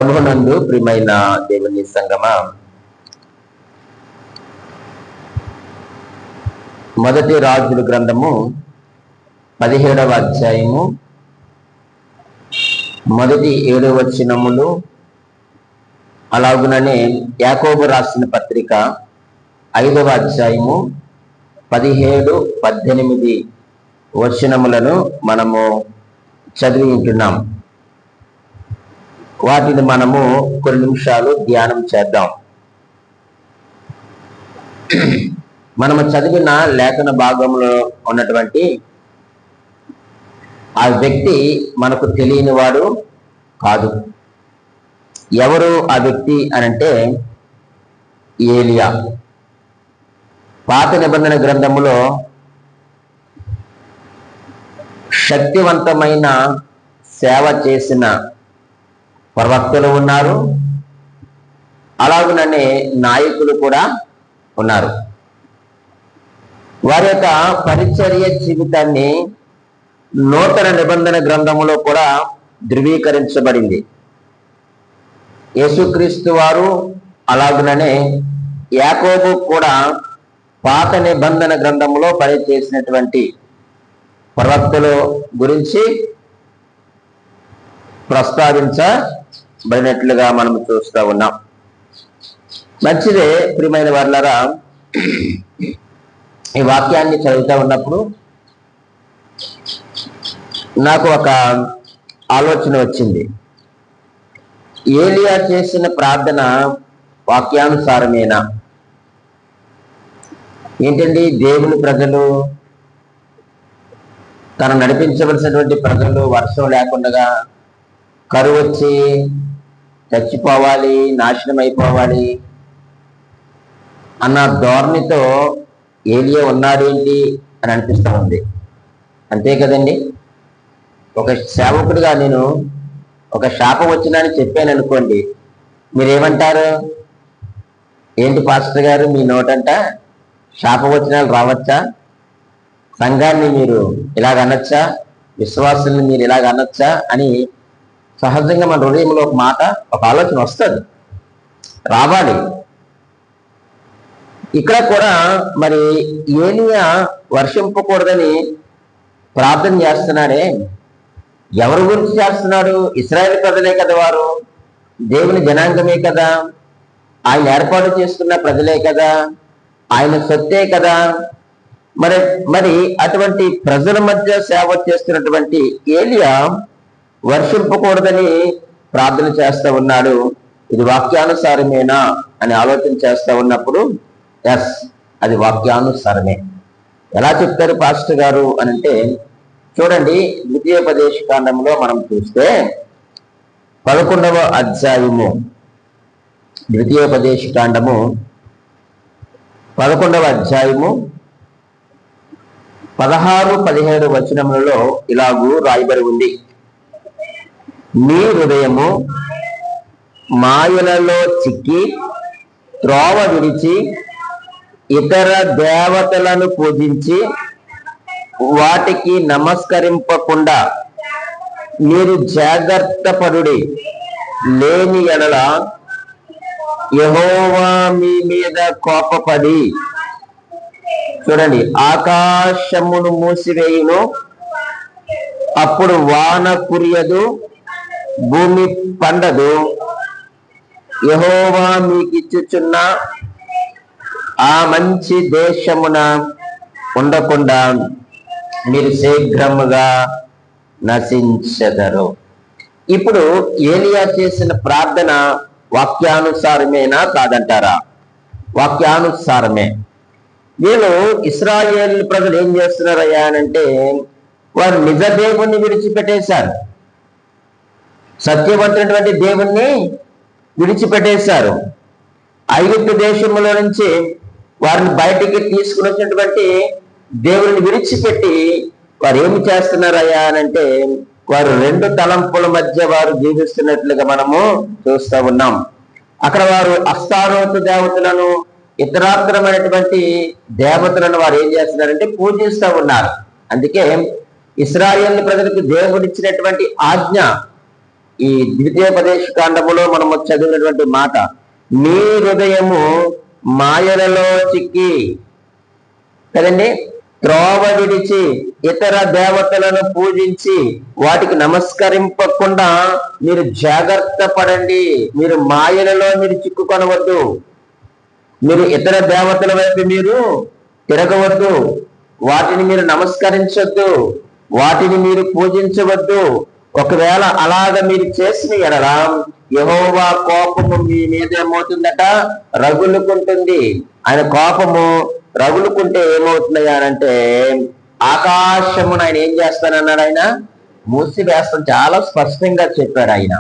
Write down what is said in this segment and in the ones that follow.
ప్రభునందు ప్రియమైన దేవుని సంగమా, మొదటి రాజుల గ్రంథము 17వ అధ్యాయము మొదటి 7 వచనములు, అలాగుననే యాకోబు రాసిన పత్రిక 5వ అధ్యాయము 17-18 వచనములను మనము చదివి ఉంటున్నాం. వాటిని మనము కొన్ని నిమిషాలు ధ్యానం చేద్దాం. మనము చదివిన లేఖన భాగంలో ఉన్నటువంటి ఆ వ్యక్తి మనకు తెలియని వాడు కాదు. ఎవరు ఆ వ్యక్తి అనంటే ఏలియా. పాత నిబంధన గ్రంథములో శక్తివంతమైన సేవ చేసిన ప్రవక్తలు ఉన్నారు, అలాగుననే నాయకులు కూడా ఉన్నారు. వారి యొక్క పరిచర్య జీవితాన్ని నూతన నిబంధన గ్రంథములో కూడా ధృవీకరించబడింది. యేసుక్రీస్తు వారు అలాగుననే యాకోబు కూడా పాత నిబంధన గ్రంథములో పనిచేసినటువంటి ప్రవక్తల గురించి ప్రస్తావించబడినట్లుగా మనం చూస్తూ ఉన్నాం. మంచిదే ప్రియమైన వారులారా, ఈ వాక్యాన్ని చదువుతూ ఉన్నప్పుడు నాకు ఒక ఆలోచన వచ్చింది. ఏలియా చేసిన ప్రార్థన వాక్యానుసారమేనా? ఏంటండి, దేవుని ప్రజలు, తను నడిపించవలసినటువంటి ప్రజలు వర్షం లేకుండా కరువు వచ్చి చచ్చిపోవాలి, నాశనం అయిపోవాలి అన్న ధోరణితో ఏలియా ఉన్నాడేంటి అని అనిపిస్తూ ఉంది. అంతే కదండి. ఒక సేవకుడిగా నేను ఒక శాపం వచ్చిందని చెప్పాను అనుకోండి, మీరేమంటారు? ఏంటి పాస్టర్ గారు, మీ నోటంట శాపం వచ్చినాలు రావచ్చా? సంఘాన్ని మీరు ఇలాగ అనొచ్చా? విశ్వాసాన్ని మీరు ఇలాగ అనొచ్చా అని సహజంగా మన హృదయంలో ఒక మాట, ఒక ఆలోచన వస్తుంది, రావాలి. ఇక్కడ కూడా మరి ఏలియా వర్షింపకూడదని ప్రార్థన చేస్తున్నాడే, ఎవరి గురించి చేస్తున్నాడు? ఇశ్రాయేలు ప్రజలే కదా, వారు దేవుని జనాంగమే కదా, ఆయన ఏర్పాటు చేసుకున్న ప్రజలే కదా, ఆయన సొత్తే కదా. మరి అటువంటి ప్రజల మధ్య సేవ చేస్తున్నటువంటి ఏలియా వర్షింపకూడదని ప్రార్థన చేస్తూ ఉన్నాడు. ఇది వాక్యానుసారమేనా అని ఆలోచన చేస్తూ ఉన్నప్పుడు ఎస్, అది వాక్యానుసారమే. ఎలా చెప్తారు పాస్టర్ గారు అని అంటే, చూడండి, ద్వితీయోపదేశ కాండంలో మనం చూస్తే 11వ అధ్యాయము, ద్వితీయోపదేశ కాండము 11వ అధ్యాయము 16-17 వచనములలో ఇలాగూ రాయబడి ఉంది. మీ హృదయము మాయలలో చిక్కి త్రోవ విడిచి ఇతర దేవతలను పూజించి వాటికి నమస్కరింపకుండా మీరు జాగ్రత్త పడుడి. లేని ఎడల యెహోవా మీ మీద కోపపడి, చూడండి, ఆకాశమును మూసివేయును, అప్పుడు వాన కురియదు, భూమి పండదు. యెహోవా మీకిచ్చుచున్న ఆ మంచి దేశమున ఉండకుండా మీరు శీఘ్రముగా నశించెదరు. ఇప్పుడు ఏలియా చేసిన ప్రార్థన వాక్యానుసారమేనా కాదంటారా? వాక్యానుసారమే. వీళ్ళు ఇశ్రాయేల్ ప్రజలు ఏం చేస్తున్నారయ్యా అనంటే, వారు నిజ దేవుణ్ణి విడిచిపెట్టేశారు, సత్యవంతుడైనటువంటి దేవుణ్ణి విడిచిపెట్టేశారు. ఐగుప్తు దేశంలో నుంచి వారిని బయటికి తీసుకుని వచ్చినటువంటి దేవుని విడిచిపెట్టి వారు ఏమి చేస్తున్నారయ్యా అనంటే, వారు 2 తలంపుల మధ్య వారు జీవిస్తున్నట్లుగా మనము చూస్తూ ఉన్నాం. అక్కడ వారు అస్తారోతు దేవతలను, ఇతరాత్రమైనటువంటి దేవతలను వారు ఏం చేస్తున్నారంటే పూజిస్తూ ఉన్నారు. అందుకే ఇశ్రాయేలు ప్రజలకు దేవుడిచ్చినటువంటి ఆజ్ఞ ఈ ద్వితీయోపదేశ కాండములో మనము చదివినటువంటి మాట, మీ హృదయము మాయలలో చిక్కి కదండి, త్రోవ విడిచి ఇతర దేవతలను పూజించి వాటికి నమస్కరింపకుండా మీరు జాగ్రత్త పడండి. మీరు మాయలలో మీరు చిక్కుకొనవద్దు. మీరు ఇతర దేవతల వైపు మీరు తిరగవద్దు. వాటిని మీరు నమస్కరించొద్దు. వాటిని మీరు పూజించవద్దు. ఒకవేళ అలాగ మీరు చేసిన ఎడల యెహోవా కోపము మీ మీద ఏమవుతుందట? రగులుకుంటుంది. ఆయన కోపము రగులుకుంటే ఏమవుతున్నాయి అంటే ఆకాశమును ఆయన ఏం చేస్తానన్నాడు? ఆయన మూసివేస్తాను. చాలా స్పష్టంగా చెప్పాడు ఆయన.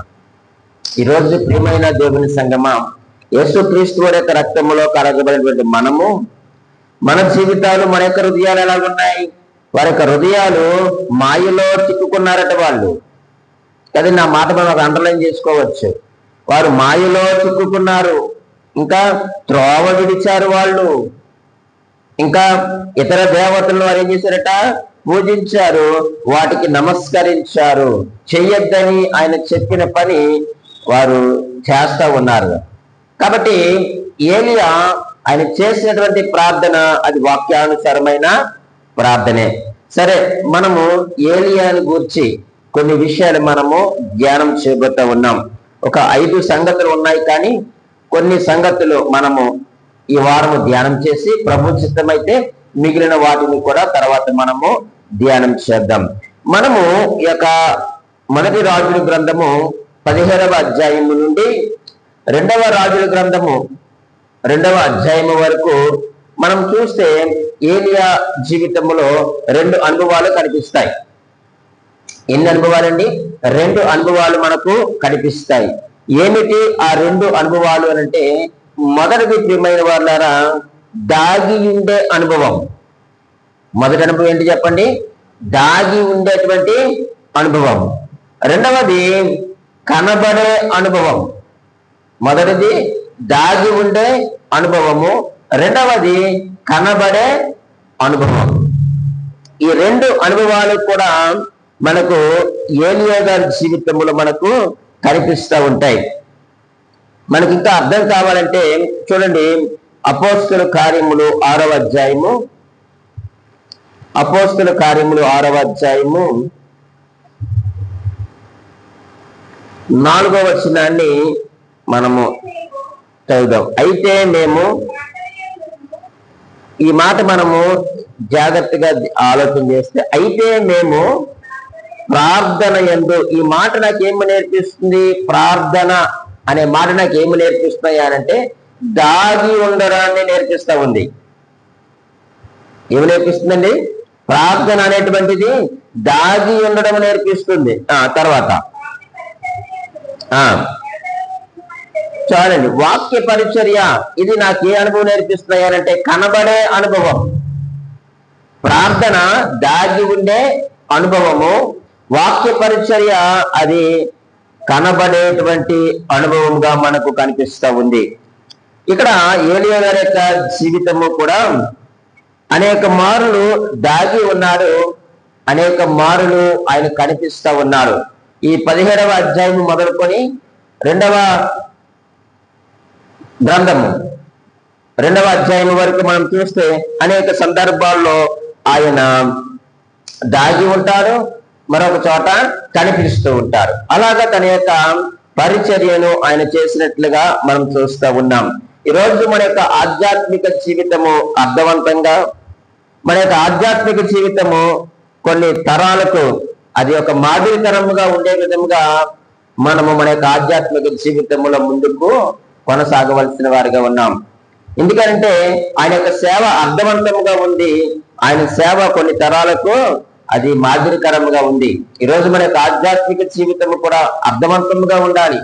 ఈరోజు ప్రియమైన దేవుని సంగమా, యేసుక్రీస్తు వారి యొక్క రక్తములో కడగబడినటువంటి మనము, మన జీవితాలు, మన యొక్క హృదయాలు ఎలాగున్నాయి? వారి యొక్క హృదయాలు మాయలో చిక్కుకున్నారట వాళ్ళు. కానీ నా మాట మనం అండర్లైన్ చేసుకోవచ్చు. వారు మాయలో చిక్కుకున్నారు. ఇంకా త్రోవ విడిచారు వాళ్ళు. ఇంకా ఇతర దేవతలను వారు ఏం చేశారట? పూజించారు, వాటికి నమస్కరించారు. చెయ్యొద్దని ఆయన చెప్పిన పని వారు చేస్తా ఉన్నారు. కాబట్టి ఏలియా ఆయన చేసినటువంటి ప్రార్థన అది వాక్యానుసారమైన ప్రార్థనే. సరే, మనము ఏలియాని గూర్చి కొన్ని విషయాలు మనము ధ్యానం చేయబోతా ఉన్నాం. ఒక 5 సంగతులు ఉన్నాయి, కానీ కొన్ని సంగతులు మనము ఈ వారము ధ్యానం చేసి ప్రభు చిత్తమైతే మిగిలిన వాటిని కూడా తర్వాత మనము ధ్యానం చేద్దాం. మనము ఈ యొక్క మొదటి రాజుల గ్రంథము 17వ అధ్యాయము నుండి 2వ రాజుల గ్రంథము 2వ అధ్యాయము వరకు మనం చూస్తే ఏలియా జీవితంలో 2 అనుభవాలు కనిపిస్తాయి. ఎన్ని అనుభవాలండి? 2 అనుభవాలు మనకు కనిపిస్తాయి. ఏమిటి ఆ 2 అనుభవాలు అని అంటే, మొదటిది ప్రియమైన వాళ్ళారా, దాగి ఉండే అనుభవం. మొదటి అనుభవం ఏంటి చెప్పండి? దాగి ఉండేటువంటి అనుభవం. రెండవది కనబడే అనుభవం. మొదటిది దాగి ఉండే అనుభవము, రెండవది కనబడే అనుభవం. ఈ 2 అనుభవాలు కూడా మనకు ఏలియా గారి జీవితంలో మనకు కనిపిస్తూ ఉంటాయి. మనకి ఇంకా అర్థం కావాలంటే చూడండి, అపోస్తల కార్యములు 6వ అధ్యాయము, అపోస్తల కార్యములు 6వ అధ్యాయము 4వ వచనాన్ని మనము చదువుదాం. అయితే మేము, ఈ మాట మనము జాగ్రత్తగా ఆలోచన చేస్తే, అయితే మేము ప్రార్థన యందు, ఈ మాట నాకేమి నేర్పిస్తుంది? ప్రార్థన అనే మాట నాకు ఏమి నేర్పిస్తున్నాయి అంటే దాగి ఉండడాన్ని నేర్పిస్తా ఉంది. ఏమి నేర్పిస్తుందండి? ప్రార్థన అనేటువంటిది దాగి ఉండడం నేర్పిస్తుంది. తర్వాత చూడండి, వాక్య పరిచర్య, ఇది నాకు ఏ అనుభవం నేర్పిస్తున్నాయి అంటే కనబడే అనుభవం. ప్రార్థన దాగి ఉండే అనుభవము, వాక్య పరిచర్య అది కనబడేటువంటి అనుభవంగా మనకు కనిపిస్తూ ఉంది. ఇక్కడ ఏలియా గారి యొక్క జీవితము కూడా అనేక మారులు దాగి ఉన్నాడు, అనేక మారులు ఆయన కనిపిస్తూ ఉన్నారు. ఈ 17వ అధ్యాయం మొదలుకొని 2వ గ్రంథము 2వ అధ్యాయం వరకు మనం చూస్తే అనేక సందర్భాల్లో ఆయన దాగి ఉంటారు, మరొక చోట కనిపిస్తూ ఉంటారు. అలాగా తన యొక్క పరిచర్యను ఆయన చేసినట్లుగా మనం చూస్తూ ఉన్నాం. ఈరోజు మన యొక్క ఆధ్యాత్మిక జీవితము అర్థవంతంగా, మన యొక్క ఆధ్యాత్మిక జీవితము కొన్ని తరాలకు అది ఒక మాదిరికరముగా ఉండే విధముగా మనము మన యొక్క ఆధ్యాత్మిక జీవితంలో ముందుకు కొనసాగవలసిన వారిగా ఉన్నాం. ఎందుకంటే ఆయన యొక్క సేవ అర్థవంతముగా ఉంది. ఆయన సేవ కొన్ని తరాలకు అది మాదిరికరముగా ఉంది. ఈరోజు మన యొక్క ఆధ్యాత్మిక జీవితం కూడా అర్థవంతముగా ఉండాలి.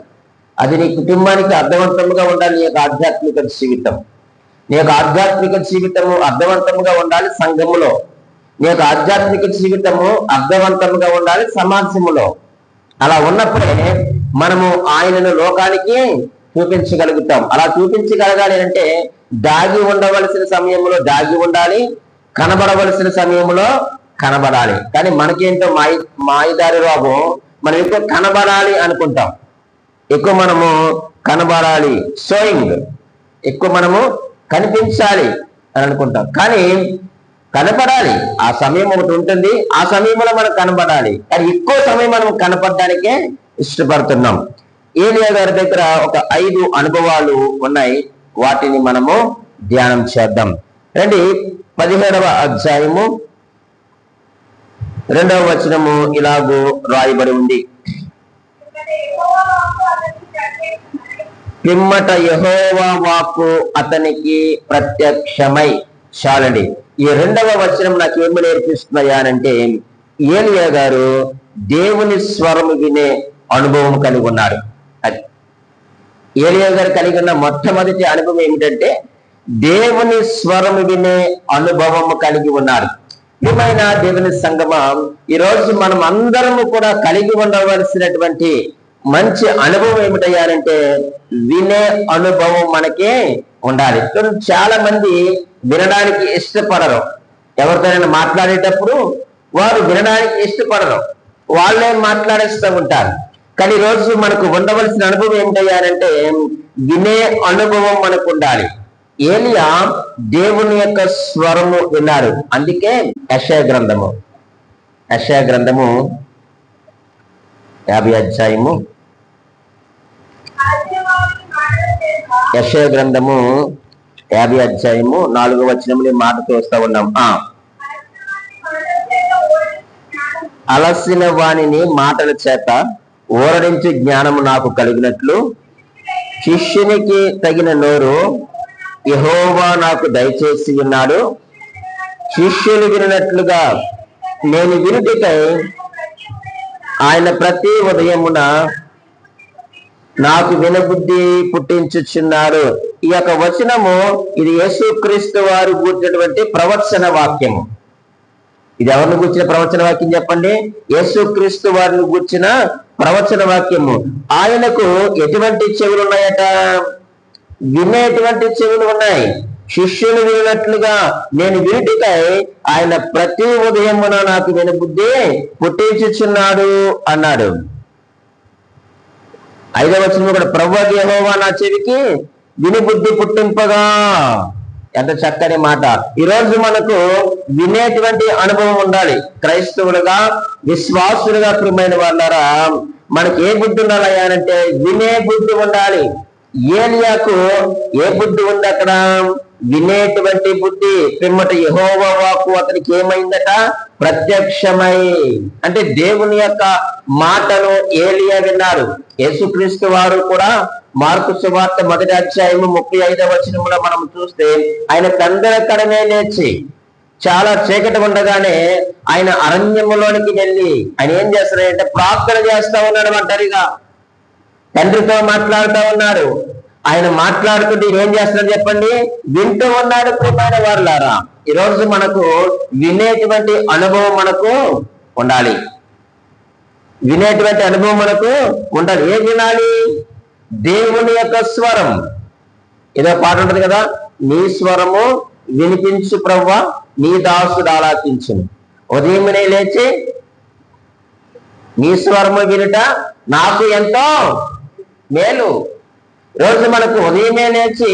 అది నీ కుటుంబానికి అర్థవంతముగా ఉండాలి. నీ యొక్క ఆధ్యాత్మిక జీవితం, నీ యొక్క ఆధ్యాత్మిక జీవితము అర్థవంతముగా ఉండాలి సంఘములో. నీ యొక్క ఆధ్యాత్మిక జీవితము అర్థవంతముగా ఉండాలి సమాజములో. అలా ఉన్నప్పుడే మనము ఆయనను లోకానికి చూపించగలుగుతాం. అలా చూపించగలగాలి అంటే దాగి ఉండవలసిన సమయంలో దాగి ఉండాలి, కనబడవలసిన సమయంలో కనబడాలి. కానీ మనకేంటో మాయదారి రోగం, మనం ఎక్కువ కనబడాలి అనుకుంటాం, ఎక్కువ మనము కనబడాలి, షోయింగ్, ఎక్కువ మనము కనిపించాలి అని అనుకుంటాం. కానీ కనపడాలి, ఆ సమయం ఒకటి ఉంటుంది, ఆ సమయంలో మనం కనపడాలి. కానీ ఎక్కువ సమయం మనం కనపడడానికే ఇష్టపడుతున్నాం. ఏలియా గారి దగ్గర ఒక 5 అనుభవాలు ఉన్నాయి, వాటిని మనము ధ్యానం చేద్దాం రండి. 17వ అధ్యాయము 2వ వచనము ఇలాగూ రాయబడి ఉంది. పిమ్మట యెహోవా వాక్కు అతనికి ప్రత్యక్షమై. చాలండి. ఈ 2వ వచనం నాకు ఏమి నేర్పిస్తున్నాయా అంటే, ఏలియా గారు దేవుని స్వరము వినే అనుభవం కలిగి ఉన్నాడు. అది ఏలియా గారు కలిగి ఉన్న మొట్టమొదటి అనుభవం ఏమిటంటే, దేవుని స్వరము వినే అనుభవం కలిగి ఉన్నారు. ప్రియమైన దేవుని సంగమం, ఈరోజు మనం అందరము కూడా కలిగి ఉండవలసినటువంటి మంచి అనుభవం ఏమిటయ్యారంటే, వినే అనుభవం మనకే ఉండాలి. చాలా మంది వినడానికి ఇష్టపడరు. ఎవరితోనైనా మాట్లాడేటప్పుడు వారు వినడానికి ఇష్టపడరు, వాళ్ళే మాట్లాడేస్తూ ఉంటారు. కానీ ఈరోజు మనకు ఉండవలసిన అనుభవం ఏమిటయ్యారంటే, వినే అనుభవం మనకు ఉండాలి. ఏలియా దేవుని యొక్క స్వరము విన్నాడు. అందుకే యెషయా గ్రంథము 50 అధ్యాయము, యెషయా గ్రంథము 50 అధ్యాయము 4వ వచనంలో మాట చూస్తా ఉన్నాం. అలసిన వాణిని మాటల చేత ఓరడించి జ్ఞానము నాకు కలిగినట్లు, శిష్యునికి తగిన నోరు యెహోవా నాకు దయచేసి ఉన్నాడు. శిష్యులు వినట్లుగా నేను వినుటకై ఆయన ప్రతి ఉదయమున నాకు వినబుద్ధి పుట్టించుచున్నాడు. ఈ యొక్క వచనము ఇది యేసుక్రీస్తు వారు కూర్చున్నటువంటి ప్రవచన వాక్యము. ఇది ఎవరిని కూర్చిన ప్రవచన వాక్యం చెప్పండి? యేసుక్రీస్తు వారిని కూర్చిన ప్రవచన వాక్యము. ఆయనకు ఎటువంటి చెవులు ఉన్నాయట? వినేటువంటి చెవులు ఉన్నాయి. శిష్యులు వినట్లుగా నేను వినుటకై ఆయన ప్రతి ఉదయమున నాకు వినబుద్ధి పుట్టించుచున్నాడు అన్నాడు. 5వ వచనం కూడా, ప్రభువు యెహోవా నా చెవికి వినిబుద్ధి పుట్టింపగా. ఎంత చక్కని మాట. ఈరోజు మనకు వినేటువంటి అనుభవం ఉండాలి. క్రైస్తవులుగా, విశ్వాసులుగా ప్రియమైన వాళ్ళారా, మనకి ఏ బుద్ధి ఉండాలంటే వినే బుద్ధి ఉండాలి. ఏలియాకు ఏ బుద్ధి ఉంది అక్కడ? వినేటువంటి బుద్ధి. పిమ్మట యెహోవా వాక్కు అతనికి ఏమైందట? ప్రత్యక్షమై. అంటే దేవుని యొక్క మాటను ఏలియా విన్నారు. యేసుక్రీస్తు వారు కూడా మార్కు సువార్త 1వ అధ్యాయము 35వ వచనంలో మనం చూస్తే, ఆయన తండ్రి లేచి చాలా చీకటి ఉండగానే ఆయన అరణ్యములోనికి వెళ్ళి ఆయన ఏం చేస్తున్నాడంటే ప్రార్థన చేస్తా ఉన్నాడు. ఒంటరిగా తండ్రితో మాట్లాడుతూ ఉన్నాడు. ఆయన మాట్లాడుతుంటే ఏం చేస్తున్నాడు చెప్పండి? వింటూ ఉన్నాడు. ప్రియమైన వారులారా, ఈరోజు మనకు వినేటువంటి అనుభవం మనకు ఉండాలి. వినేటువంటి అనుభవం మనకు ఉండాలి. ఏం వినాలి? దేవుని యొక్క స్వరం. ఏదో పాట ఉంటుంది కదా, నీ స్వరము వినిపించు ప్రవ్వా, నీ దాసుడు ఆలాపించును. ఉదయమునే లేచి నీ స్వరము వినుట నాకు ఎంతో మేలు. రోజు మనకు ఉదయమే లేచి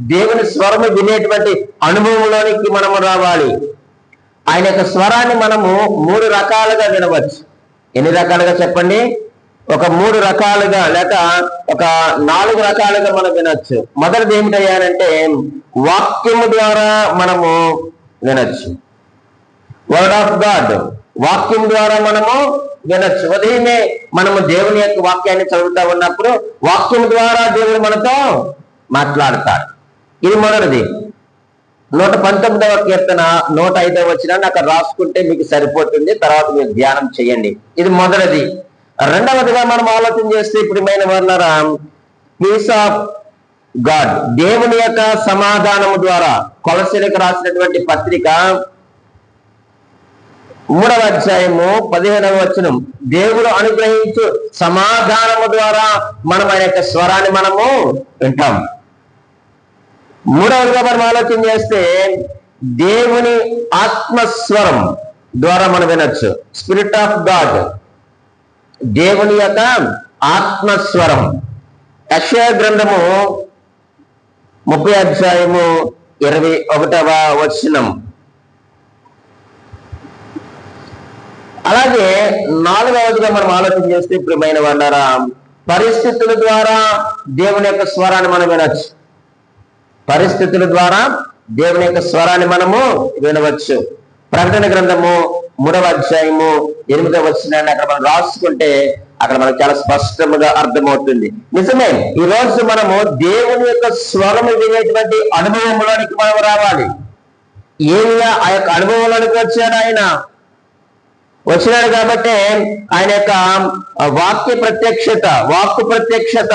దేవుని స్వరము వినేటువంటి అనుభవంలోనికి మనము రావాలి. ఆయన యొక్క స్వరాన్ని మనము 3 రకాలుగా వినవచ్చు. ఎన్ని రకాలుగా చెప్పండి? ఒక 3 రకాలుగా లేక ఒక 4 రకాలుగా మనం వినొచ్చు. మొదటిది ఏమిటయ్యానంటే వాక్యము ద్వారా మనము వినొచ్చు. వర్డ్ ఆఫ్ గాడ్, వాక్యం ద్వారా మనము వినొచ్చు. ఉదయమే మనము దేవుని యొక్క వాక్యాన్ని చదువుతా ఉన్నప్పుడు వాక్యం ద్వారా దేవుడు మనతో మాట్లాడతాడు. ఇది మొదటిది. 119వ కీర్తన 105వ వచనాన్ని అక్కడ రాసుకుంటే మీకు సరిపోతుంది. తర్వాత మీరు ధ్యానం చేయండి. ఇది మొదటిది. రెండవదిగా మనం ఆలోచన చేస్తే, ప్రియమైన వారులారా, పీస్ ఆఫ్ గాడ్, దేవుని యొక్క సమాధానము ద్వారా. కొలస్సీలకు రాసినటువంటి పత్రిక 3వ అధ్యాయము 15వ వచనం, దేవుడు అనుగ్రహించు సమాధానము ద్వారా మనం ఆయన యొక్క స్వరాన్ని మనము వింటాం. మూడవదిగా మనం ఆలోచన చేస్తే దేవుని ఆత్మస్వరం ద్వారా మనం వినొచ్చు. స్పిరిట్ ఆఫ్ గాడ్, దేవుని యొక్క ఆత్మస్వరం. యెషయా గ్రంథము 30 అధ్యాయము 21 అలాగే 4వదిగా మనం ఆలోచన చేస్తే ప్రియమైన వాళ్ళారా, పరిస్థితుల ద్వారా దేవుని యొక్క స్వరాన్ని మనం వినొచ్చు. పరిస్థితుల ద్వారా దేవుని యొక్క స్వరాన్ని మనము వినవచ్చు. ప్రకటన గ్రంథము 3 అధ్యాయము 8 అక్కడ మనం రాసుకుంటే అక్కడ మనకు చాలా స్పష్టంగా అర్థమవుతుంది. నిజమే, ఈ రోజు మనము దేవుని యొక్క స్వరము వినేటువంటి అనుభవంలోనికి మనం రావాలి. ఏలియా ఆ యొక్క అనుభవంలోనికి వచ్చినాడు కాబట్టి ఆయన యొక్క వాక్కు ప్రత్యక్షత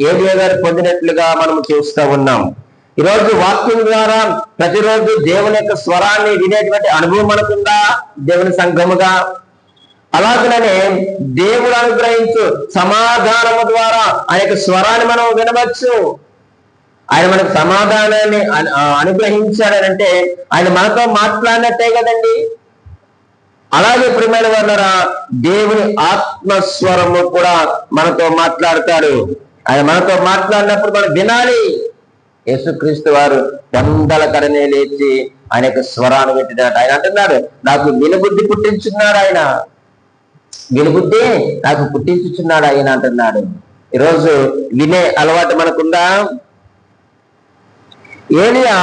ఏలియా గారు పొందినట్లుగా మనం చూస్తూ ఉన్నాం. ఈరోజు వాక్యం ద్వారా ప్రతిరోజు దేవుని యొక్క స్వరాన్ని వినేటువంటి అనుభవం మనకుందా దేవుని సంఘముగా? అలాగనే దేవుడు అనుగ్రహించు సమాధానము ద్వారా ఆయన యొక్క స్వరాన్ని మనం వినవచ్చు. ఆయన మనకు సమాధానాన్ని అనుగ్రహించాడనంటే ఆయన మనతో మాట్లాడినట్టే కదండి. అలాగే ప్రియమైన వాళ్ళరా, దేవుని ఆత్మస్వరము కూడా మనతో మాట్లాడతాడు. ఆయన మనతో మాట్లాడినప్పుడు మనం వినాలి. యేసుక్రీస్తు వారు పెందల కడనే లేచి ఆయన యొక్క స్వరాన్ని పెట్టినాడు. ఆయన అంటున్నాడు, నాకు వినుబుద్ధి పుట్టించున్నాడు ఆయన అంటున్నాడు. ఈరోజు వినే అలవాటు మనకుందా? ఏలియా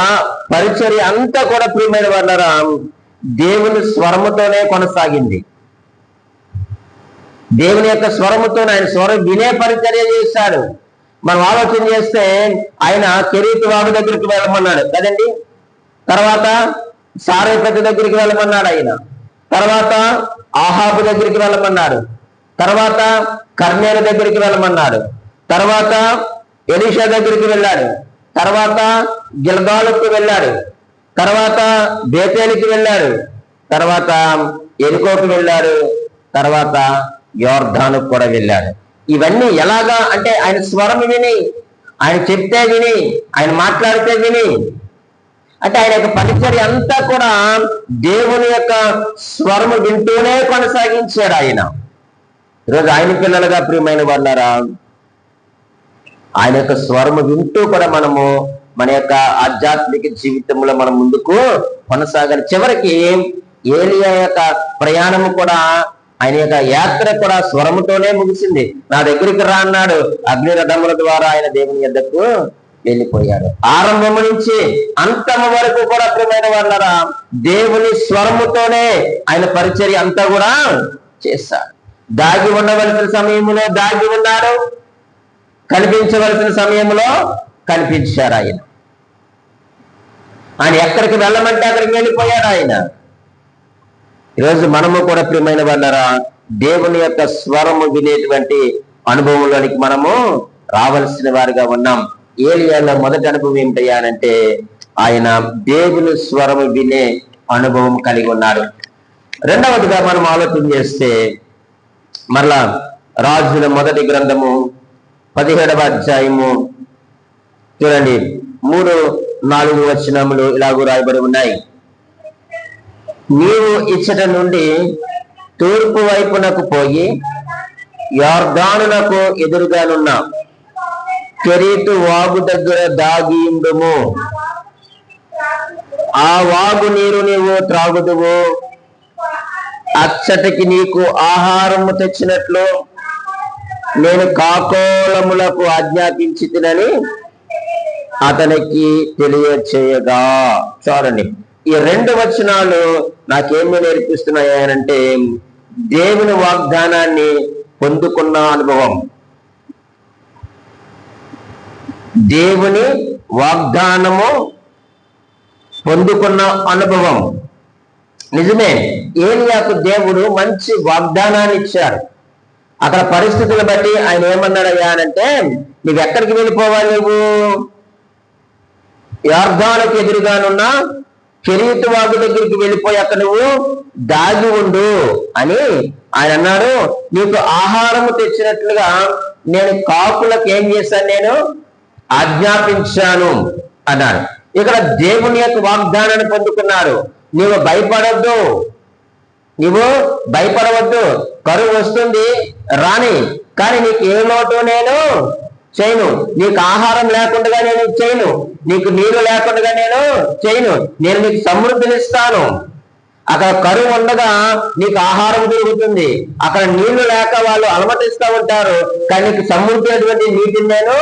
పరిచర్య అంతా కూడా ప్రియమైన వాళ్ళరా దేవుని స్వరముతోనే కొనసాగింది. దేవుని యొక్క స్వరముతోనే ఆయన స్వరం వినే పరిచర్య చేశాడు. మనం ఆలోచన చేస్తే ఆయన కెరీతు వాగు దగ్గరికి వెళ్ళమన్నాడు కదండి. తర్వాత సారేపతి దగ్గరికి వెళ్ళమన్నాడు ఆయన. తర్వాత ఆహాబు దగ్గరికి వెళ్ళమన్నాడు. తర్వాత కర్నేలు దగ్గరికి వెళ్ళమన్నాడు. తర్వాత ఎలీషా దగ్గరికి వెళ్ళాడు. తర్వాత గిల్గాలుకు వెళ్ళాడు. తర్వాత బేతేలికి వెళ్ళాడు. తర్వాత ఎరికోకు వెళ్ళాడు. తర్వాత యోర్ధానుకు కూడా వెళ్ళాడు. ఇవన్నీ ఎలాగా అంటే ఆయన స్వరం విని, ఆయన చెప్తే విని, ఆయన మాట్లాడితే విని, అంటే ఆయన యొక్క పరిచర్య అంతా కూడా దేవుని యొక్క స్వరము వింటూనే కొనసాగించాడు ఆయన. ఈరోజు ఆయన పిల్లలుగా ప్రియమైన వాళ్ళారా, ఆయన యొక్క స్వరము వింటూ కూడా మనము మన యొక్క ఆధ్యాత్మిక జీవితంలో మనం ముందుకు కొనసాగాలి. చివరికి ఏలియా యొక్క ప్రయాణము కూడా, ఆయన యొక్క యాత్ర కూడా స్వరముతోనే ముగిసింది. నా దగ్గరికి రా అన్నాడు. అగ్ని రథముల ద్వారా ఆయన దేవుని యొద్దకు వెళ్ళిపోయాడు. ఆరంభము నుంచి అంతము వరకు కూడా ప్రియమైన వాళ్ళరా దేవుని స్వరముతోనే ఆయన పరిచర్య అంతా కూడా చేశాడు. దాగి ఉండవలసిన సమయంలో దాగి ఉన్నాడు, కనిపించవలసిన సమయంలో కనిపించారు ఆయన. ఆయన ఎక్కడికి వెళ్ళమంటే అక్కడికి వెళ్ళిపోయాడు ఆయన. ఈరోజు మనము కూడా ప్రియమైన వాళ్ళరా దేవుని యొక్క స్వరము వినేటువంటి అనుభవంలోనికి మనము రావాల్సిన వారిగా ఉన్నాం. ఏలియాలో మొదటి అనుభవం ఏంటయ్యానంటే ఆయన దేవుని స్వరము వినే అనుభవం కలిగి ఉన్నాడు. రెండవదిగా మనం ఆలోచన చేస్తే మరలా రాజుల మొదటి గ్రంథము 17వ అధ్యాయము చూడండి, 3-4 వచనములు ఇలాగూ రాయబడి ఉన్నాయి. నీవు ఇచ్చట నుండి తూర్పు వైపునకు పోయి యోర్దానునకు ఎదురుగానున్న కెరీతు వాగు దగ్గర దాగియుండుము. ఆ వాగు నీరు నీవు త్రాగుదువు. అచ్చటికి నీకు ఆహారము తెచ్చినట్లు నేను కాకోలములకు ఆజ్ఞాపించితినని అతనికి తెలియచేయగా. చూడండి, ఈ 2 వచనాలు నాకేమి నేర్పిస్తున్నాయంటే దేవుని వాగ్దానాన్ని పొందుకున్న అనుభవం. దేవుని వాగ్దానము పొందుకున్న అనుభవం. నిజమే, ఏలియాకు దేవుడు మంచి వాగ్దానాన్ని ఇచ్చాడు. అక్కడ పరిస్థితులు బట్టి ఆయన ఏమన్నాడయ్యా అంటే, నువ్వు ఎక్కడికి వెళ్ళిపోవాలి? నువ్వు యోర్దానుకు ఎదురుగానున్న కెరీతు వాగు దగ్గరికి వెళ్ళిపోయి అక్కడ నువ్వు దాగి ఉండు అని ఆయన అన్నాడు. నీకు ఆహారము తెచ్చినట్లుగా నేను కాకులకు ఏం చేశాను? నేను ఆజ్ఞాపించాను అన్నాడు. ఇక్కడ దేవుని యొక్క వాగ్దానాన్ని పొందుకున్నారు. నీవు భయపడద్దు, నువ్వు భయపడవద్దు, కరువు వస్తుంది రాని, కానీ నీకు ఏ లోటు నేను చేయను, నీకు ఆహారం లేకుండా నేను చేయను, నీకు నీరు లేకుండా నేను చేయను, నేను నీకు సమృద్ధినిస్తాను. అక్కడ కరువు ఉండగా నీకు ఆహారం దొరుకుతుంది, అక్కడ నీళ్లు లేక వాళ్ళు అలమటిస్తూ ఉంటారు, కానీ నీకు సమృద్ధి అటువంటి నీటిని నేను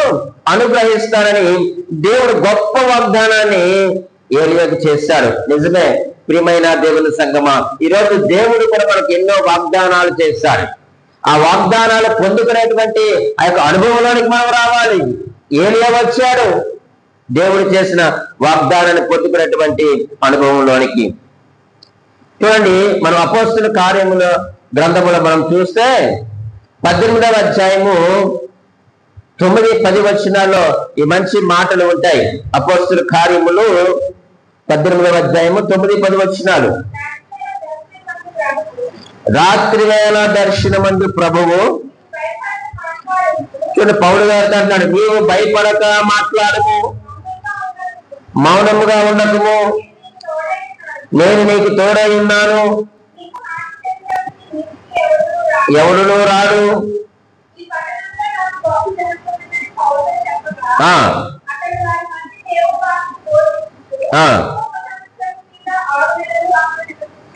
అనుగ్రహిస్తానని దేవుడు గొప్ప వాగ్దానాన్ని ఏలియాకు చేశాడు. నిజమే ప్రియమైన దేవుని సంగమా, ఈరోజు దేవుడు కూడా మనకు ఎన్నో వాగ్దానాలు చేశాడు. ఆ వాగ్దానాలు పొందుకునేటువంటి ఆ యొక్క అనుభవంలోనికి మనం రావాలి. ఏలియా వచ్చాడు దేవుడు చేసిన వాగ్దానాన్ని పొందుకునేటువంటి అనుభవంలోనికి. చూడండి, మనం అపోస్తుల కార్యముల గ్రంథములో మనం చూస్తే 18వ అధ్యాయము 9-10 వచనాల్లో ఈ మంచి మాటలు ఉంటాయి. అపోస్తుల కార్యములు 18వ అధ్యాయము 9-10 వచనాలు. రాత్రి వేళ దర్శనమందు ప్రభువు, చూడండి పౌలు గారు అంటున్నాడు, నీవు భయపడక మాట్లాడము, మౌనముగా ఉండకము, నేను నీకు తోడై ఉన్నాను, ఎవడునూ రాడు.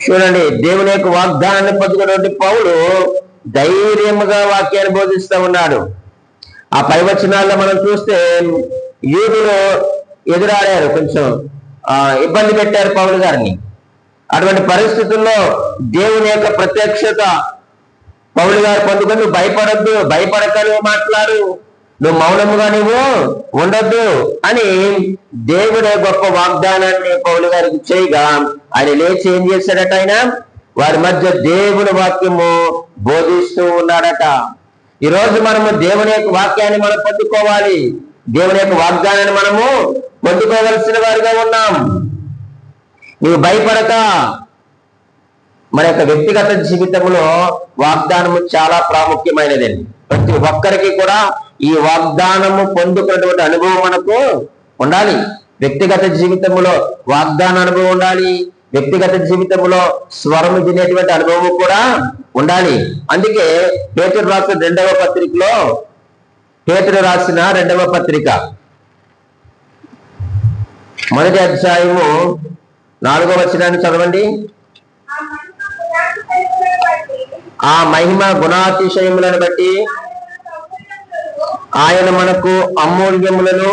చూడండి, దేవుని యొక్క వాగ్దానాన్ని పొందుకున్నటువంటి పౌలు ధైర్యముగా వాక్యాన్ని బోధిస్తూ ఉన్నాడు. ఆ పై వచనాల్లో మనం చూస్తే యూదులు ఎదురాడారు, కొంచెం ఇబ్బంది పెట్టారు పౌలు గారిని. అటువంటి పరిస్థితుల్లో దేవుని యొక్క ప్రత్యక్షత పౌలు గారు పొందుకొని, నువ్వు భయపడద్దు, భయపడక నువ్వు మాట్లాడు, నువ్వు మౌనముగా నువ్వు ఉండొద్దు అని దేవుడే గొప్ప వాగ్దానాన్ని పౌలు గారికి చేయగా, ఆయన లేచి ఏం చేశాడట, ఆయన వారి మధ్య దేవుని వాక్యము బోధిస్తూ ఉన్నాడట. ఈరోజు మనము దేవుని యొక్క వాక్యాన్ని మనం పొందుకోవాలి, దేవుని యొక్క వాగ్దానాన్ని మనము పొందుకోవలసిన వారిగా ఉన్నాం. నీవు భయపడక. మన యొక్క వ్యక్తిగత జీవితంలో వాగ్దానము చాలా ప్రాముఖ్యమైనదండి. ప్రతి ఒక్కరికి కూడా ఈ వాగ్దానము పొందుకున్నటువంటి అనుభవం మనకు ఉండాలి. వ్యక్తిగత జీవితంలో వాగ్దాన అనుభవం ఉండాలి, వ్యక్తిగత జీవితంలో స్వరము తినేటువంటి అనుభవం కూడా ఉండాలి. అందుకే పేతురు రాసిన 2వ పత్రికలో, పేతురు రాసిన 2వ పత్రిక 1వ అధ్యాయము 4వ వచనాన్ని చదవండి. ఆ మహిమ గుణాతిశయములను బట్టి ఆయన మనకు అమూల్యములను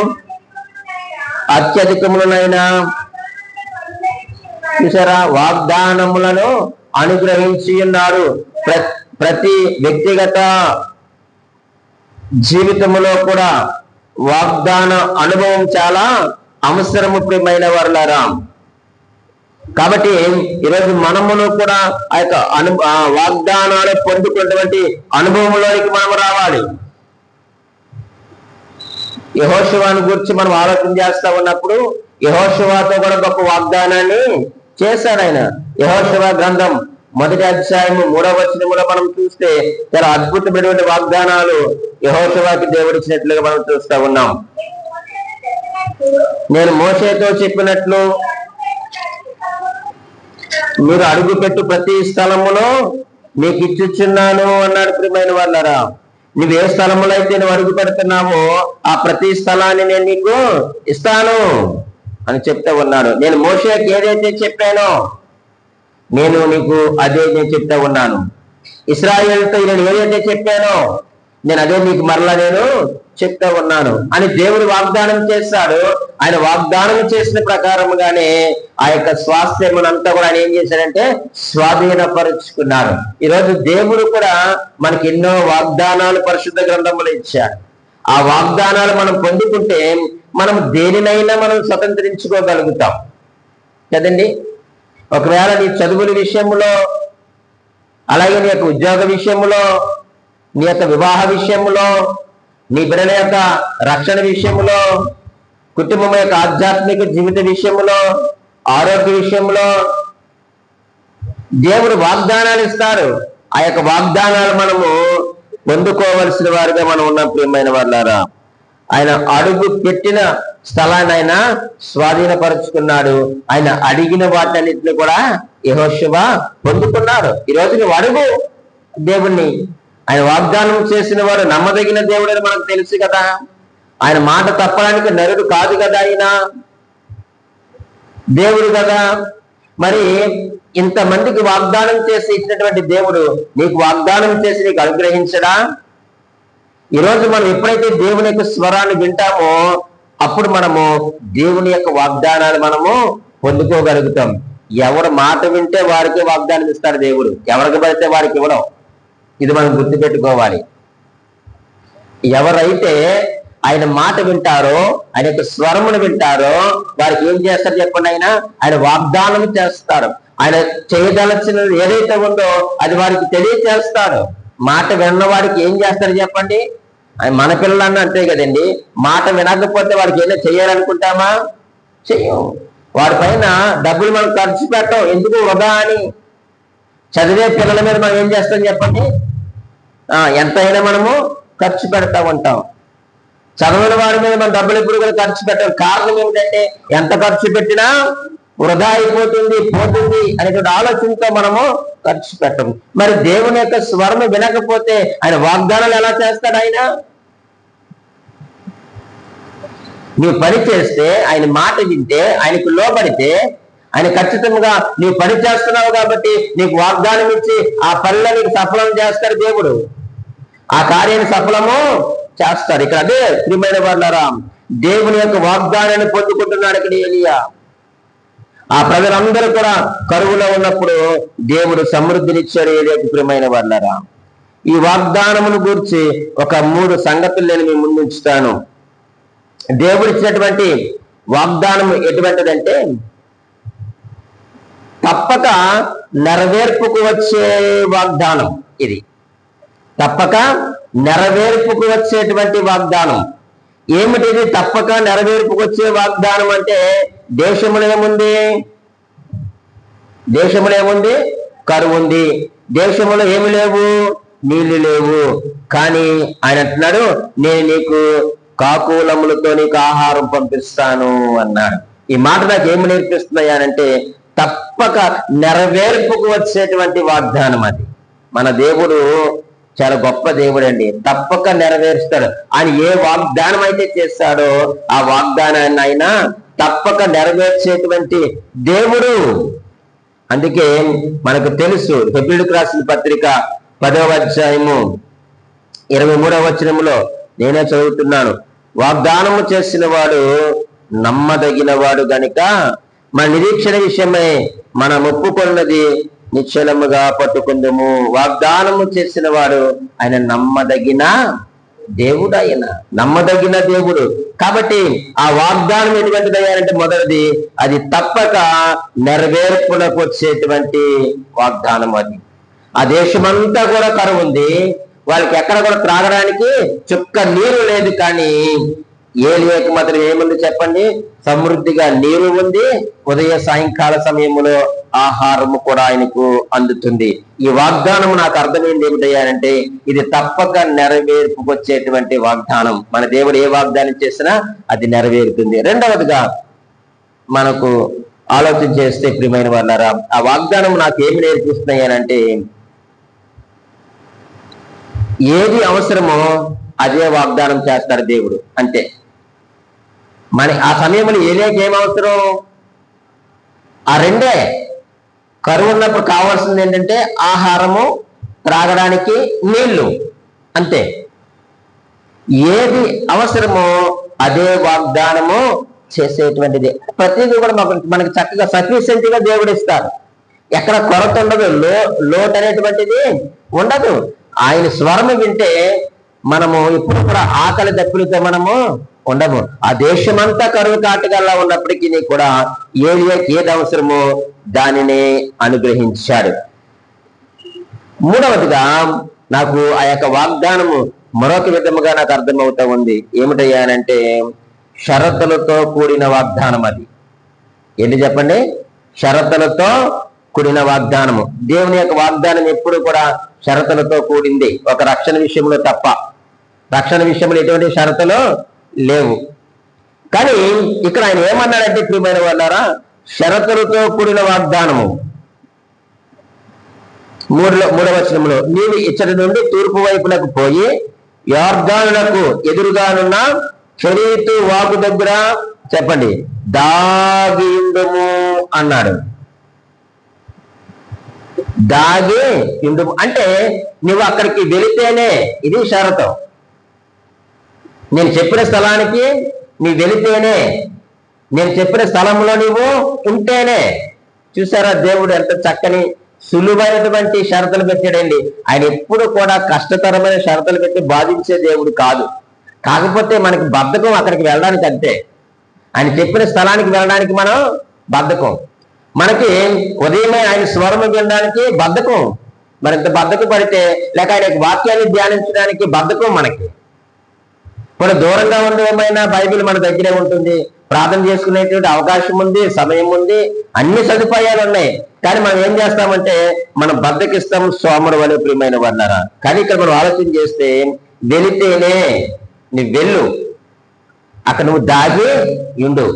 అత్యధికములనైన చూసారా వాగ్దానములను అనుగ్రహించి ఉన్నారు. ప్రతి వ్యక్తిగత జీవితంలో కూడా వాగ్దాన అనుభవం చాలా అవసరము ప్రియమైన వారులారా. కాబట్టి ఈరోజు మనమును కూడా ఆ యొక్క వాగ్దానాలు పొందుకున్నటువంటి అనుభవంలోనికి మనం రావాలి. యెహోషువను గురించి మనం ఆలోచన చేస్తా ఉన్నప్పుడు యెహోషువతో కూడా గొప్ప వాగ్దానాన్ని చేశాడు ఆయన. యెహోషువ గ్రంథం 1వ అధ్యాయము 3వ వచనం కూడా మనం చూస్తే చాలా అద్భుతమైనటువంటి వాగ్దానాలు యెహోషువకి దేవుడిచ్చినట్లుగా మనం చూస్తా ఉన్నాం. నేను మోషేతో చెప్పినట్లు మీరు అడుగుపెట్టు ప్రతి స్థలములో మీకు ఇచ్చుచున్నాను అన్నాడు. ప్రియమైన వాళ్ళారా, నువ్వు ఏ స్థలములో అయితే నువ్వు అడుగు పెడుతున్నావో ఆ ప్రతి స్థలాన్ని నేను నీకు ఇస్తాను అని చెప్తా ఉన్నాడు. నేను మోషేకి ఏదైతే చెప్పానో నేను నీకు అదే నేను చెప్తా ఉన్నాను. ఇశ్రాయేలుతో నేను ఏదైతే చెప్పానో నేను అదే నీకు మరలా నేను చెప్తా ఉన్నాను అని దేవుడు వాగ్దానం చేస్తాడు. ఆయన వాగ్దానం చేసిన ప్రకారముగానే ఆ యొక్క స్వాస్థ్యమునంతా కూడా ఆయన ఏం చేశాడంటే స్వాధీనపరుచుకున్నాడు. ఈరోజు దేవుడు కూడా మనకి ఎన్నో వాగ్దానాలు పరిశుద్ధ గ్రంథములు ఇచ్చాడు. ఆ వాగ్దానాలు మనం పొందుకుంటే మనం దేనినైనా మనం స్వతంత్రించుకోగలుగుతాం కదండి. ఒకవేళ నీ చదువుల విషయంలో, అలాగే నీ యొక్క ఉద్యోగ విషయంలో, నీ యొక్క వివాహ విషయంలో, నీ బిడ్డల యొక్క రక్షణ విషయంలో, కుటుంబం యొక్క ఆధ్యాత్మిక జీవిత విషయంలో, ఆరోగ్య విషయంలో దేవుడు వాగ్దానాలు ఇస్తారు. ఆ యొక్క వాగ్దానాలు మనము పొందుకోవలసిన వారిగా మనం ఉన్నాం ప్రియమైన వాళ్ళారా. ఆయన అడుగు పెట్టిన స్థలాన్ని ఆయన స్వాధీనపరుచుకున్నాడు. ఆయన అడిగిన వాటన్నిటిని కూడా యెహోషువ పొందుకున్నాడు. ఈరోజు నువ్వు అడుగు దేవుణ్ణి. ఆయన వాగ్దానం చేసిన వాడు నమ్మదగిన దేవుడు అని మనకు తెలుసు కదా. ఆయన మాట తప్పడానికి నరుడు కాదు కదా, ఆయన దేవుడు కదా. మరి ఇంతమందికి వాగ్దానం చేసి ఇచ్చినటువంటి దేవుడు నీకు వాగ్దానం చేసి నీకు అనుగ్రహించడా? ఈరోజు మనం ఎప్పుడైతే దేవుని యొక్క స్వరాన్ని వింటామో అప్పుడు మనము దేవుని యొక్క వాగ్దానాలు మనము పొందుకోగలుగుతాం. ఎవరు మాట వింటే వారికి వాగ్దానం ఇస్తాడు దేవుడు, ఎవరికి పడితే వారికి ఇవ్వడం. ఇది మనం గుర్తుపెట్టుకోవాలి. ఎవరైతే ఆయన మాట వింటారో, ఆయన యొక్క స్వరమును వింటారో వారికి ఏం చేస్తారు చెప్పండి? ఆయన వాగ్దానం చేస్తారు. ఆయన చేయదలచినది ఏదైతే ఉందో అది వారికి తెలియచేస్తాడు. మాట విన్న వారికి ఏం చేస్తారు చెప్పండి? మన పిల్లలన్న అంతే కదండి. మాట వినకపోతే వాడికి ఏదైనా చేయాలనుకుంటామా? చెయ్యం. వాడి పైన డబ్బులు మనం ఖర్చు పెట్టాం, ఎందుకు వృధా అని. చదివే పిల్లల మీద మనం ఏం చేస్తాం చెప్పండి? ఎంతైనా మనము ఖర్చు పెడతా ఉంటాం. చదవని వాడి మీద మనం డబ్బులు ఎప్పుడు కూడా ఖర్చు పెట్టాం. కారణం ఏమిటంటే ఎంత ఖర్చు పెట్టినా వృధా అయిపోతుంది, పోతుంది అనేటువంటి ఆలోచనతో మనము ఖర్చు పెట్టం. మరి దేవుని యొక్క స్వరము వినకపోతే ఆయన వాగ్దానాలు ఎలా చేస్తాడు? ఆయన నువ్వు పని చేస్తే, ఆయన మాట వింటే, ఆయనకు లోబడితే, ఆయన ఖచ్చితంగా నీవు పని చేస్తున్నావు కాబట్టి నీకు వాగ్దానం ఇచ్చి ఆ పనిలో నీకు సఫలం చేస్తాడు దేవుడు. ఆ కార్యాన్ని సఫలము చేస్తాడు. ఇక్కడ అదే ప్రియమైన వాళ్ళారా, దేవుని యొక్క వాగ్దానాన్ని పొందుకుంటున్నాడు ఇక్కడ ఎలీయా. ఆ ప్రజలందరూ కూడా కరువులో ఉన్నప్పుడు దేవుడు సమృద్ధినిచ్చాడు ఎలీయాకు. ప్రియమైన వాళ్ళారా, ఈ వాగ్దానమును గురించి ఒక 3 సంగతులు నేను మీ ముందు ఉంచుతాను. దేవుడు ఇచ్చినటువంటి వాగ్దానం ఎటువంటిదంటే తప్పక నెరవేర్పుకు వచ్చే వాగ్దానం. ఇది తప్పక నెరవేర్పుకు వచ్చేటువంటి వాగ్దానం. ఏమిటిది తప్పక నెరవేర్పుకు వచ్చే వాగ్దానం అంటే? దేశంలో ఏముంది? కరువు ఉంది. దేశంలో ఏమి లేవు? నీళ్లు లేవు. కానీ ఆయన అంటున్నాడు, నేను నీకు కాకులములతో నీకు ఆహారం పంపిస్తాను అన్నాడు. ఈ మాట నాకు ఏమి నేర్పిస్తున్నాయనంటే తప్పక నెరవేర్పుకు వచ్చేటువంటి వాగ్దానం అది. మన దేవుడు చాలా గొప్ప దేవుడు అండి. తప్పక నెరవేరుస్తాడు. ఆయన ఏ వాగ్దానం అయితే చేస్తాడో ఆ వాగ్దానాన్ని ఆయన తప్పక నెరవేర్చేటువంటి దేవుడు. అందుకే మనకు తెలుసు, హెబ్రీయులకు రాసిన పత్రిక 10వ అధ్యాయము 23వ వచనములో నేనే చదువుతున్నాను. వాగ్దానము చేసిన వాడు నమ్మదగిన వాడు గనుక మన నిరీక్షణ విషయమై మనం ఒప్పుకున్నది నిశ్చలముగా పట్టుకుందము. వాగ్దానము చేసిన వాడు ఆయన నమ్మదగిన దేవుడు. ఆయన నమ్మదగిన దేవుడు కాబట్టి ఆ వాగ్దానం ఎటువంటిదయ్యారంటే మొదటిది, అది తప్పక నెరవేర్పులకు వచ్చేటువంటి వాగ్దానం. అది ఆ దేశమంతా కూడా కరువు ఉంది, వాళ్ళకి ఎక్కడ కూడా త్రాగడానికి చుక్క నీరు లేదు. కానీ ఏలియాకు మాత్రం ఏముంది చెప్పండి? సమృద్ధిగా నీరు ఉంది. ఉదయ సాయంకాల సమయంలో ఆహారము కూడా ఆయనకు అందుతుంది. ఈ వాగ్దానం నాకు అర్థమైంది ఏమిటయ్యారంటే ఇది తప్పక నెరవేర్పుకు వచ్చేటువంటి వాగ్దానం. మన దేవుడు ఏ వాగ్దానం చేసినా అది నెరవేరుతుంది. రెండవదిగా మనకు ఆలోచన చేస్తే ప్రియమైన వాళ్ళారా, ఆ వాగ్దానం నాకు ఏమి నేర్పిస్తున్నాయనంటే ఏది అవసరమో అదే వాగ్దానం చేస్తాడు దేవుడు. అంతే. మన ఆ సమయంలో ఏలియాకి ఏం అవసరం? ఆ రెండే. కరువు ఉన్నప్పుడు కావాల్సింది ఏంటంటే ఆహారము, త్రాగడానికి నీళ్లు, అంతే. ఏది అవసరమో అదే వాగ్దానము చేసేటువంటిది. ప్రతిదీ కూడా మనకి చక్కగా సఫిషియెంట్ గా దేవుడు ఇస్తాడు. ఎక్కడ కొరత ఉండదు, లోటు అనేటువంటిది ఉండదు. ఆయన స్వరము వింటే మనము ఇప్పుడు కూడా ఆకలి దప్పులతో మనము ఉండము. ఆ దేశమంతా కరువు కాటగల్లా ఉన్నప్పటికీ కూడా ఏలియాకి ఏది అవసరమో దానినే అనుగ్రహించాడు. మూడవదిగా నాకు ఆ యొక్క వాగ్దానము మరొక విధముగా నాకు అర్థమవుతా ఉంది. ఏమిటయ్యానంటే షరతులతో కూడిన వాగ్దానం. అది ఏంటి చెప్పండి? షరతులతో కూడిన వాగ్దానము. దేవుని యొక్క వాగ్దానం ఎప్పుడు కూడా షరతులతో కూడింది, ఒక రక్షణ విషయంలో తప్ప. రక్షణ విషయంలో ఎటువంటి షరతులు లేవు. కానీ ఇక్కడ ఆయన ఏమన్నాడంటే ప్రియమైన వాళ్ళారా, షరతులతో కూడిన వాగ్దానము. మూడవ వచనంలో, నీవు ఇచ్చటి నుండి తూర్పు వైపునకు పోయి యొర్దానునకు ఎదురుగానున్న కెరీతు వాగు దగ్గర చెప్పండి దాగియుండుము అన్నాడు. దాగి ఉండుము అంటే నువ్వు అక్కడికి వెళితేనే, ఇది షరతం. నేను చెప్పిన స్థలానికి నీ వెళితేనే, నేను చెప్పిన స్థలంలో నీవు ఉంటేనే. చూసారా దేవుడు ఎంత చక్కని సులువైనటువంటి షరతులు పెట్టాడండి. ఆయన ఎప్పుడు కూడా కష్టతరమైన షరతులు పెట్టి బాధించే దేవుడు కాదు. కాకపోతే మనకి బద్ధకం అక్కడికి వెళ్ళడానికి. అంతే, ఆయన చెప్పిన స్థలానికి వెళ్ళడానికి మనం బద్ధకం. మనకి ఉదయమే ఆయన స్వరము వినడానికి బద్ధకం. మరింత బద్ధకం పడితే లేక ఆయన వాక్యాన్ని ధ్యానించడానికి బద్ధకం మనకి. కొన్ని దూరంగా ఉండే ఏమైనా బైబిల్ మన దగ్గరే ఉంటుంది, ప్రార్థన చేసుకునేటువంటి అవకాశం ఉంది, సమయం ఉంది, అన్ని సదుపాయాలు ఉన్నాయి. కానీ మనం ఏం చేస్తామంటే మనం బద్దకిస్తాం, సోమరు వలె ప్రియమైన వాళ్ళారా. కానీ ఇక్కడ మనం ఆలోచన చేస్తే వెళితేనే, నువ్వు వెళ్ళు, అక్కడ నువ్వు దాగి ఉండు.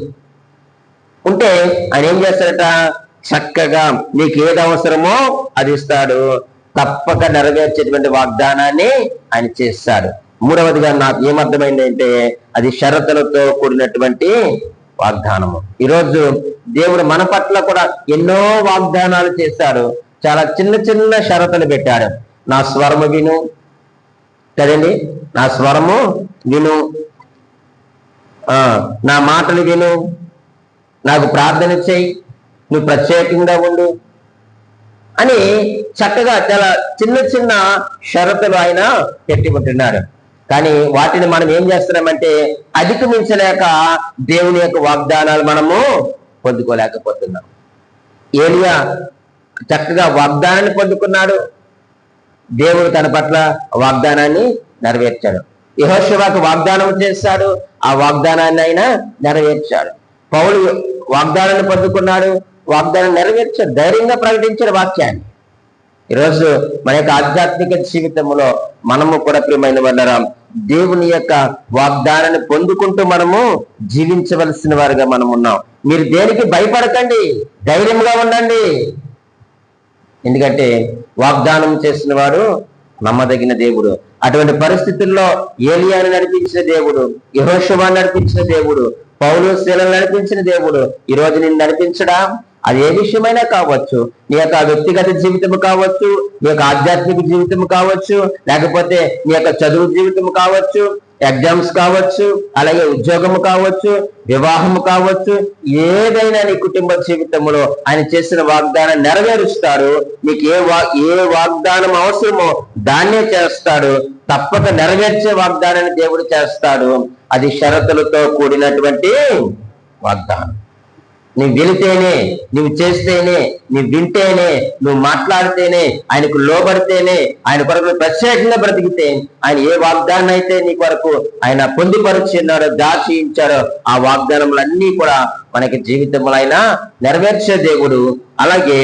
ఉంటే ఆయన ఏం చేస్తాడట, చక్కగా నీకు ఏది అవసరమో అది ఇస్తాడు, తప్పక నెరవేర్చేటువంటి వాగ్దానాన్ని ఆయన చేస్తాడు. మూడవదిగా నాకు ఏమర్థమైంది అంటే అది షరతులతో కూడినటువంటి వాగ్దానము. ఈరోజు దేవుడు మన పట్ల కూడా ఎన్నో వాగ్దానాలు చేశాడు. చాలా చిన్న చిన్న షరతులు పెట్టాడు. నా స్వరము విను కదండి, నా స్వరము విను, నా మాటలు విను, నాకు ప్రార్థన చేయి, నువ్వు ప్రత్యేకంగా ఉండు అని చక్కగా చాలా చిన్న చిన్న షరతులు ఆయన పెట్టుకుంటున్నాడు. కానీ వాటిని మనం ఏం చేస్తున్నామంటే అధిగమించలేక దేవుని యొక్క వాగ్దానాలు మనము పొందుకోలేకపోతున్నాం. ఏలియా చక్కగా వాగ్దానాన్ని పొందుకున్నాడు, దేవుడు తన పట్ల వాగ్దానాన్ని నెరవేర్చాడు. యెహోషువకు వాగ్దానం చేశాడు, ఆ వాగ్దానాన్ని ఆయన నెరవేర్చాడు. పౌలు వాగ్దానాన్ని పొందుకున్నాడు, వాగ్దానం నెరవేర్చాడు, ధైర్యంగా ప్రకటించిన వాక్యాన్ని. ఈరోజు మన యొక్క ఆధ్యాత్మిక జీవితంలో మనము కూడా ప్రియమైన వాళ్ళరా దేవుని యొక్క వాగ్దానాన్ని పొందుకుంటూ మనము జీవించవలసిన వారుగా మనం ఉన్నాం. మీరు దేనికి భయపడకండి, ధైర్యంగా ఉండండి. ఎందుకంటే వాగ్దానం చేసిన వాడు నమ్మదగిన దేవుడు. అటువంటి పరిస్థితుల్లో ఏలియాను నడిపించిన దేవుడు, యెహోషువను నడిపించిన దేవుడు, పౌలు శీలను నడిపించిన దేవుడు ఈ రోజు నిన్ను నడిపించడా? అది ఏ విషయమైనా కావచ్చు, నీ యొక్క వ్యక్తిగత జీవితం కావచ్చు, నీ యొక్క ఆధ్యాత్మిక జీవితం కావచ్చు, లేకపోతే నీ యొక్క చదువు జీవితం కావచ్చు, ఎగ్జామ్స్ కావచ్చు, అలాగే ఉద్యోగము కావచ్చు, వివాహము కావచ్చు, ఏదైనా నీ కుటుంబ జీవితంలో ఆయన చేసిన వాగ్దానం నెరవేరుస్తాడు. నీకు ఏ వాగ్దానం అవసరమో దాన్నే చేస్తాడు. తప్పక నెరవేర్చే వాగ్దానాన్ని దేవుడు చేస్తాడు. అది షరతులతో కూడినటువంటి వాగ్దానం. నువ్వు వెళితేనే, నువ్వు చేస్తేనే, నువ్వు వింటేనే, నువ్వు మాట్లాడితేనే, ఆయనకు లోబడితేనే, ఆయన కొరకు ప్రత్యేకంగా బ్రతికితే, ఆయన ఏ వాగ్దానం అయితే నీ కొరకు ఆయన పొందుపరిచి ఉన్నాడో, దాచి ఇచ్చాడో, ఆ వాగ్దానములన్నీ కూడా మనకి జీవితంలో ఆయన నెరవేర్చే దేవుడు. అలాగే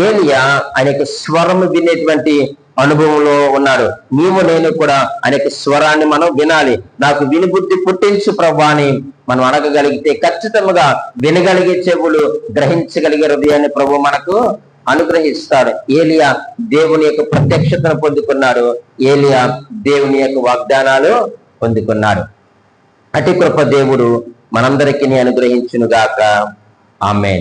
ఏలియా ఆయనకు స్వరము వినేటువంటి అనుభవంలో ఉన్నాడు. నీవు నేను కూడా ఆయనకు స్వరాన్ని మనం వినాలి. నాకు వినుబుద్ధి పుట్టించు ప్రభువా అని మనం అనగలిగితే ఖచ్చితంగా వినగలిగే చెవులు, గ్రహించగలిగే హృదయాన్ని ప్రభు మనకు అనుగ్రహిస్తాడు. ఏలియా దేవుని యొక్క ప్రత్యక్షతను పొందుకున్నాడు, ఏలియా దేవుని యొక్క వాగ్దానాలు పొందుకున్నాడు. అతి కృప దేవుడు మనందరికీ అనుగ్రహించును గాక. ఆమేన్.